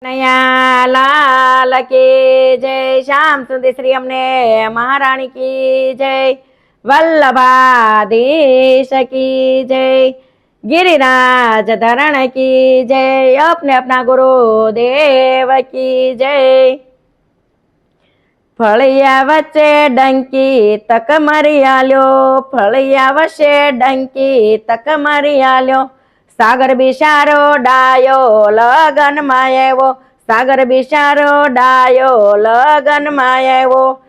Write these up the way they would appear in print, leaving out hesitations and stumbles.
કનૈયા લાલ કી જય શ્યામ સુંદર શ્રી અમને મહારાણી की जय वल्लभाधीश की जय गिरिराज धरण की जय अपने अपना गुरुदेव की जय ફળિયા વચ્ચે ડંકી તક મરી આલ્યો ફળિયા વચ્ચે ડંકી તક મરી આલ્યો સાગર બિચારો ડાયો લગન માં આવ્યો સાગર બિચારો ડાયો લગન માં આવ્યો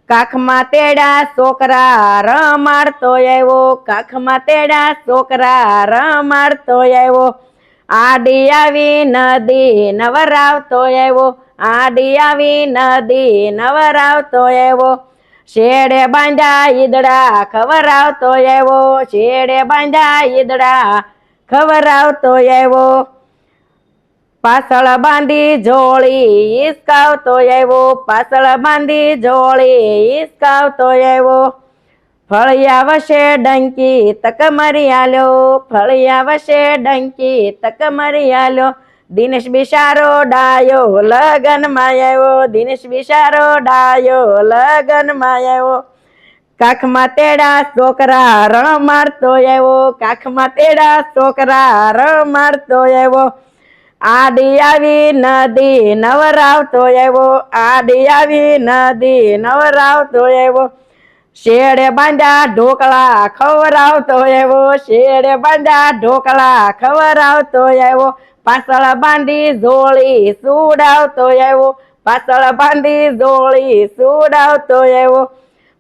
કાખમાં તેડા છોકરા રમાડતો આવ્યો કાખમાં તેડા છોકરા રમાડતો આવ્યો આડી આવી નદી નવરાવતો આવ્યો આડી આવી નદી નવરાવતો આવ્યો શેડે બાંધ્યા ઈદડા ખવરાવતો આવ્યો શેડે બાંધ્યા ઈદડા ખવરાવતો આવ્યો પાછળ બાંધી જોળી ઈસકાવતો આવ્યો પાછળ બાંધી જોળી ઈસકાવતો આવ્યો ફળિયા વશે ડંકી તક મરી આલ્યો ફળિયા વશે ડંકી તક મરી આલ્યો દિનેશ બિચારો ડાયો લગન માં આવ્યો દિનેશ બિચારો ડાયો લગન માં આવ્યો કાખમાં તેડા છોકરા રમાડતો આવ્યો કાખમાં તેડા છોકરા રમાડતો આવ્યો આડી આવી નદી નવરાવતો આવ્યો આડી આવી નદી નવરાવતો આવ્યો શેડે બાંધ્યા ઢોકળા ખવરાવતો આવ્યો શેડે બાંધ્યા ઢોકળા ખવરાવતો આવ્યો પાછળ બાંધી જોળી સુડાવતો આવ્યો પાછળ બાંધી જોળી સુડાવતો આવ્યો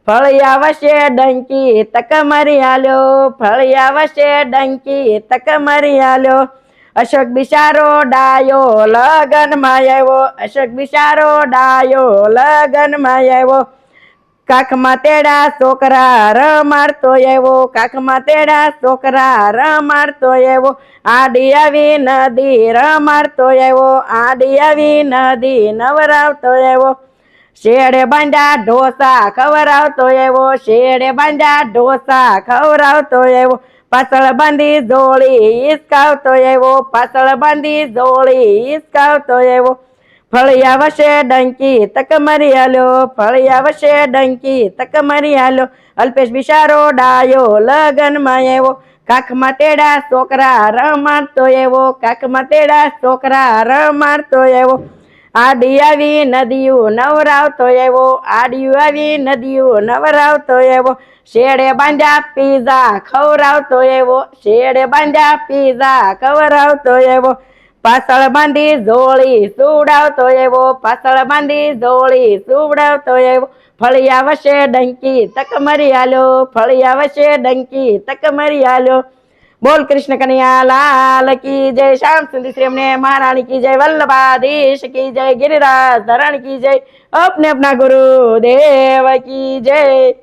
ફળિયા વશે ડંકી તક મરી આલ્યો ફળિયા વશે ડંકી તક મરી આલ્યો અશોક બિચારો ડાયો લગન માં આવ્યો અશોક બિચારો ડાયો લગન માં આવ્યો કાખમાં તેડા છોકરા રમાડતો આવ્યો કાખમાં તેડા છોકરા રમાડતો આવ્યો આડી આવી નદી રમાડતો આવ્યો આડી આવી નદી નવરાવતો આવ્યો શેડે બાંધ્યા ઢોસા ખવરાવતો આવ્યો શેડે બાંધ્યા ઢોસા ખવરાવતો આવ્યો પાછળ બાંધી જોળી ઈસકાવતો આવ્યો પાછળ બાંધી જોળી ઈસકાવતો આવ્યો ફળિયા વશે ડંકી તક મરી આલ્યો ફળિયા વશે ડંકી તક મરી આલ્યો અલ્પેશ બિચારો ડાયો લગન માં આવ્યો કાખમાં તેડા છોકરા રમાડતો આવ્યો કાખમાં તેડા છોકરા રમાડતો આવ્યો આડી આવી નદીઓ નવરાવતો આવ્યો આડિયું આવી નદીઓ નવરાવતો આવ્યો શેડે બાંધ્યા પીઝા ખવરાવતો આવ્યો શેડે બાંધ્યા પીઝા ખવરાવતો આવ્યો પાછળ બાંધી જોળી સુડાવતો આવ્યો પાછળ બાંધી જોળી સુડાવતો આવ્યો ફળિયા વશે ડંકી તક મરી આલ્યો ફળિયા વશે ડંકી તક મરી આલ્યો बोल कृष्ण कन्हैया लाल की जय श्याम सुंदर श्री अમને महारानी की जय वल्लभाधीश की जय गिरिराज धरण की जय अपने अपना गुरुदेव की जय।